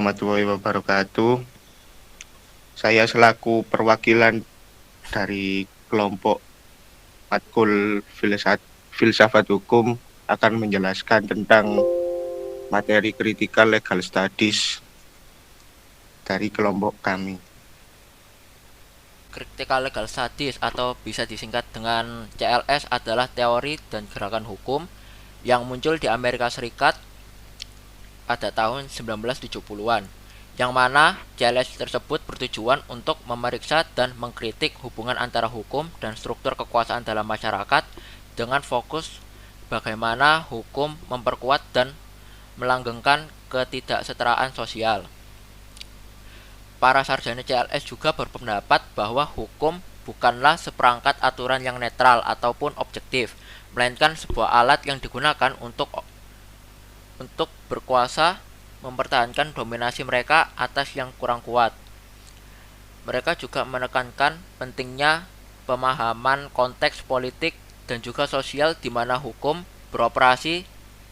Warahmatullahi wabarakatuh. Saya selaku perwakilan dari kelompok matkul filsafat hukum akan menjelaskan tentang materi critical legal studies dari kelompok kami. Critical Legal Studies atau bisa disingkat dengan CLS adalah teori dan gerakan hukum yang muncul di Amerika Serikat pada tahun 1970-an, yang mana CLS tersebut bertujuan untuk memeriksa dan mengkritik hubungan antara hukum dan struktur kekuasaan dalam masyarakat dengan fokus bagaimana hukum memperkuat dan melanggengkan ketidaksetaraan sosial. Para sarjana CLS juga berpendapat bahwa hukum bukanlah seperangkat aturan yang netral ataupun objektif, melainkan sebuah alat yang digunakan untuk berkuasa mempertahankan dominasi mereka atas yang kurang kuat. Mereka juga menekankan pentingnya pemahaman konteks politik dan juga sosial di mana hukum beroperasi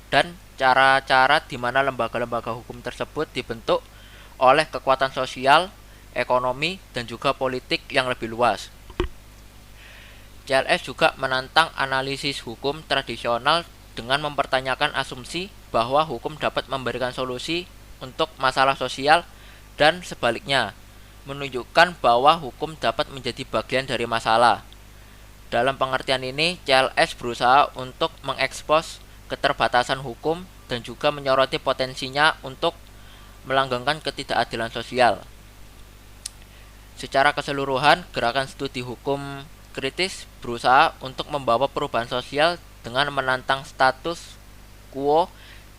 dan cara-cara di mana lembaga-lembaga hukum tersebut dibentuk oleh kekuatan sosial, ekonomi, dan juga politik yang lebih luas. CLS juga menantang analisis hukum tradisional dengan mempertanyakan asumsi bahwa hukum dapat memberikan solusi untuk masalah sosial dan sebaliknya, menunjukkan bahwa hukum dapat menjadi bagian dari masalah. Dalam pengertian ini, CLS berusaha untuk mengekspos keterbatasan hukum dan juga menyoroti potensinya untuk melanggengkan ketidakadilan sosial. Secara keseluruhan, gerakan studi hukum kritis berusaha untuk membawa perubahan sosial dengan menantang status quo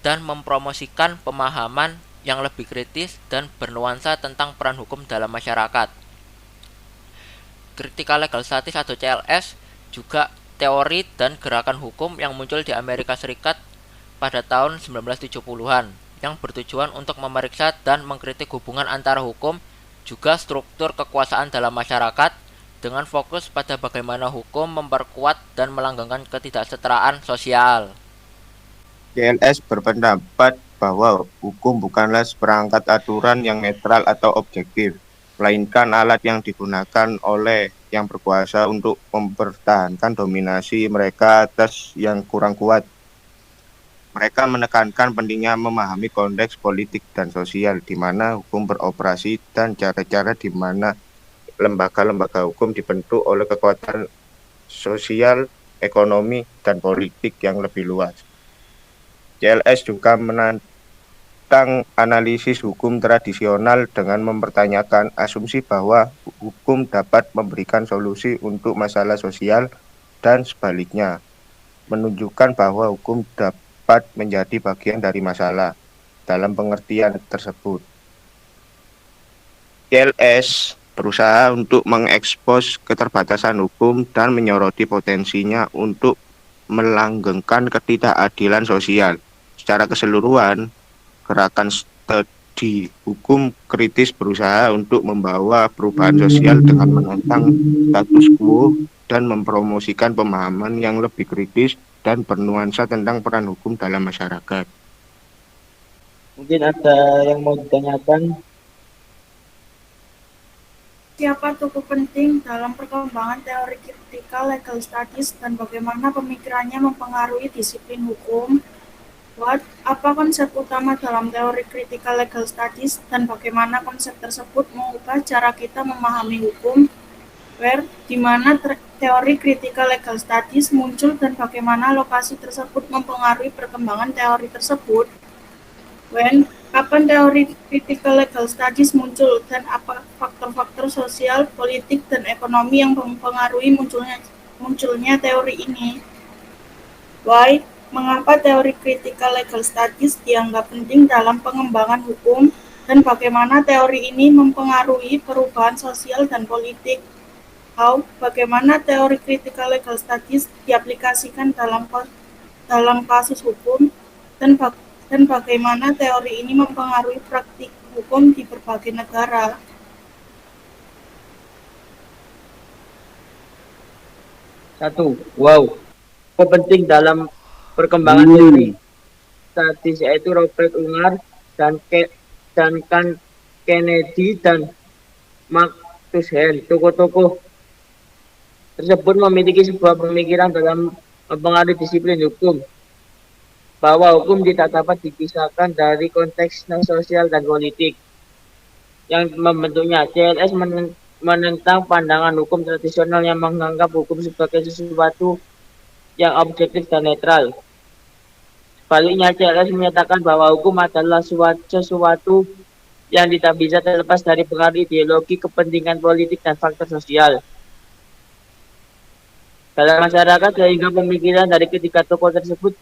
dan mempromosikan pemahaman yang lebih kritis dan bernuansa tentang peran hukum dalam masyarakat. Critical Legal Studies atau CLS juga teori dan gerakan hukum yang muncul di Amerika Serikat pada tahun 1970-an yang bertujuan untuk memeriksa dan mengkritik hubungan antara hukum juga struktur kekuasaan dalam masyarakat dengan fokus pada bagaimana hukum memperkuat dan melanggengkan ketidaksetaraan sosial. CLS berpendapat bahwa hukum bukanlah seperangkat aturan yang netral atau objektif, melainkan alat yang digunakan oleh yang berkuasa untuk mempertahankan dominasi mereka atas yang kurang kuat. Mereka menekankan pentingnya memahami konteks politik dan sosial di mana hukum beroperasi dan cara-cara di mana lembaga-lembaga hukum dibentuk oleh kekuatan sosial, ekonomi, dan politik yang lebih luas. CLS juga menantang analisis hukum tradisional dengan mempertanyakan asumsi bahwa hukum dapat memberikan solusi untuk masalah sosial dan sebaliknya, menunjukkan bahwa hukum dapat menjadi bagian dari masalah. Dalam pengertian tersebut, CLS berusaha untuk mengekspos keterbatasan hukum dan menyoroti potensinya untuk melanggengkan ketidakadilan sosial. Secara keseluruhan, gerakan studi hukum kritis berusaha untuk membawa perubahan sosial dengan menentang status quo dan mempromosikan pemahaman yang lebih kritis dan bernuansa tentang peran hukum dalam masyarakat. Mungkin ada yang mau ditanyakan? Siapa tokoh penting dalam perkembangan teori critical legal studies dan bagaimana pemikirannya mempengaruhi disiplin hukum? What? Apa konsep utama dalam teori critical legal studies dan bagaimana konsep tersebut mengubah cara kita memahami hukum? Where? Di mana teori critical legal studies muncul dan bagaimana lokasi tersebut mempengaruhi perkembangan teori tersebut? When? Kapan teori critical legal studies muncul dan apa faktor-faktor sosial, politik, dan ekonomi yang mempengaruhi munculnya teori ini? Why? Mengapa teori critical legal studies dianggap penting dalam pengembangan hukum dan bagaimana teori ini mempengaruhi perubahan sosial dan politik? How? Bagaimana teori critical legal studies diaplikasikan dalam kasus hukum dan bagaimana teori ini mempengaruhi praktik hukum di berbagai negara. Satu, wow. Apa penting dalam perkembangan teori statis yaitu Robert Ungar dan John Kennedy dan Mark Twain. Tokoh-tokoh tersebut memiliki sebuah pemikiran dalam mempengaruhi disiplin hukum, bahwa hukum tidak dapat dipisahkan dari konteks sosial dan politik yang membentuknya. CLS menentang pandangan hukum tradisional yang menganggap hukum sebagai sesuatu yang objektif dan netral. Sebaliknya, CLS menyatakan bahwa hukum adalah sesuatu yang tidak bisa terlepas dari pengaruh ideologi, kepentingan politik, dan faktor sosial dalam masyarakat, sehingga pemikiran dari ketiga tokoh tersebut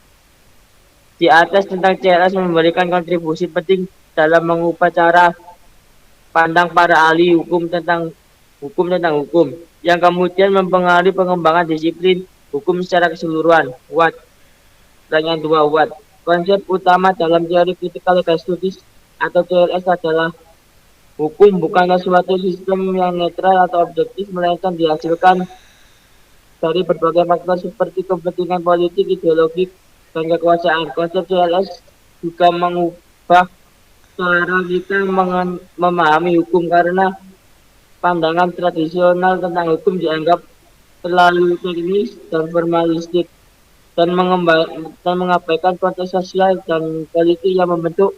di atas tentang CLS memberikan kontribusi penting dalam mengubah cara pandang para ahli hukum tentang hukum yang kemudian mempengaruhi pengembangan disiplin hukum secara keseluruhan. Watt, pertanyaan 2 Watt. Konsep utama dalam teori critical legal studies atau CLS adalah hukum bukanlah suatu sistem yang netral atau objektif, melainkan dihasilkan dari berbagai faktor seperti kepentingan politik, ideologi, dan kekuasaan. Konsep CLS juga mengubah cara kita memahami hukum, karena pandangan tradisional tentang hukum dianggap terlalu teknis dan formalistik dan mengabaikan konteks sosial dan politik yang membentuk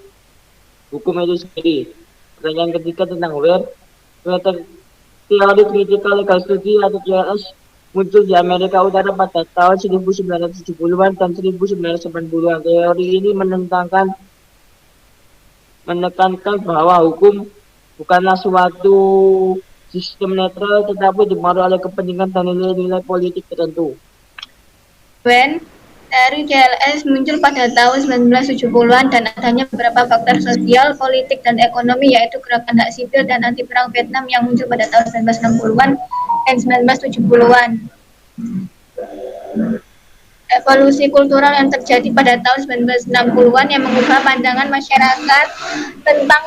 hukum itu sendiri. Pertanyaan ketiga tentang Ware. Teori critical legal study atau CLS muncul di Amerika Utara pada tahun 1970-an dan 1980-an. Teori ini menekankan bahwa hukum bukanlah suatu sistem netral, tetapi dipengaruhi oleh kepentingan dan nilai-nilai politik tertentu. Teori CLS muncul pada tahun 1970-an dan adanya beberapa faktor sosial, politik, dan ekonomi, yaitu gerakan hak sipil dan anti perang Vietnam yang muncul pada tahun 1960-an dan 1970-an. Evolusi kultural yang terjadi pada tahun 1960-an yang mengubah pandangan masyarakat tentang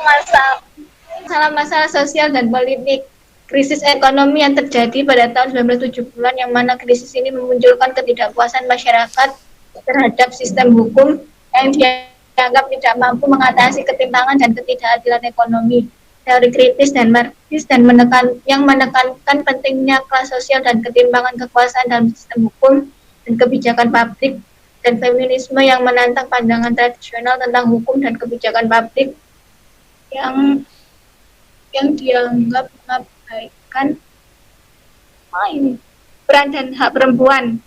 masalah sosial dan politik. Krisis ekonomi yang terjadi pada tahun 1970-an yang mana krisis ini memunculkan ketidakpuasan masyarakat terhadap sistem hukum yang dianggap tidak mampu mengatasi ketimpangan dan ketidakadilan ekonomi. Teori kritis dan marxis dan menekankan pentingnya kelas sosial dan ketimpangan kekuasaan dalam sistem hukum dan kebijakan publik, dan feminisme yang menantang pandangan tradisional tentang hukum dan kebijakan publik yang dianggap mengabaikan peran dan hak perempuan.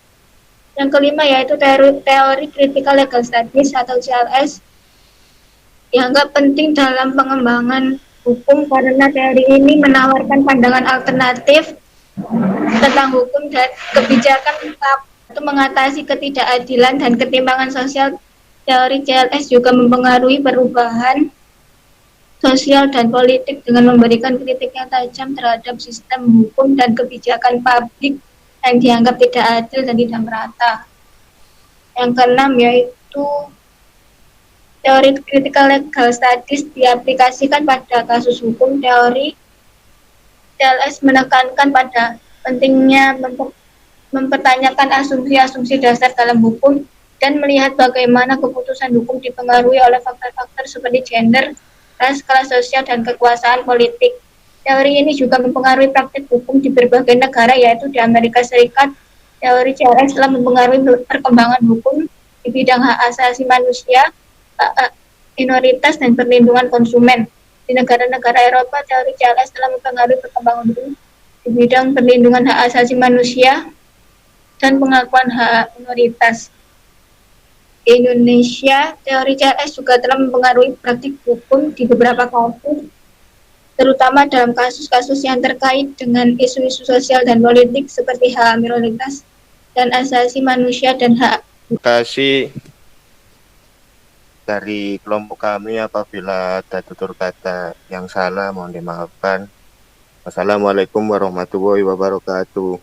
Yang kelima yaitu teori critical legal studies atau CLS dianggap penting dalam pengembangan hukum karena teori ini menawarkan pandangan alternatif tentang hukum dan kebijakan untuk mengatasi ketidakadilan dan ketimpangan sosial. Teori CLS juga mempengaruhi perubahan sosial dan politik dengan memberikan kritik yang tajam terhadap sistem hukum dan kebijakan publik yang dianggap tidak adil dan tidak merata. Yang keenam yaitu teori critical legal studies diaplikasikan pada kasus hukum. Teori CLS menekankan pada pentingnya mempertanyakan asumsi-asumsi dasar dalam hukum dan melihat bagaimana keputusan hukum dipengaruhi oleh faktor-faktor seperti gender, ras, kelas sosial, dan kekuasaan politik. Teori ini juga mempengaruhi praktik hukum di berbagai negara, yaitu di Amerika Serikat. Teori CLS telah mempengaruhi perkembangan hukum di bidang hak asasi manusia, hak minoritas, dan perlindungan konsumen. Di negara-negara Eropa, teori CLS telah mempengaruhi perkembangan hukum di bidang perlindungan hak asasi manusia dan pengakuan hak minoritas. Di Indonesia, teori CLS juga telah mempengaruhi praktik hukum di beberapa kasus, terutama dalam kasus-kasus yang terkait dengan isu-isu sosial dan politik seperti hak minoritas dan asasi manusia dan hak. Terima kasih dari kelompok kami. Apabila ada tutur kata yang salah mohon dimaafkan. Wassalamualaikum warahmatullahi wabarakatuh.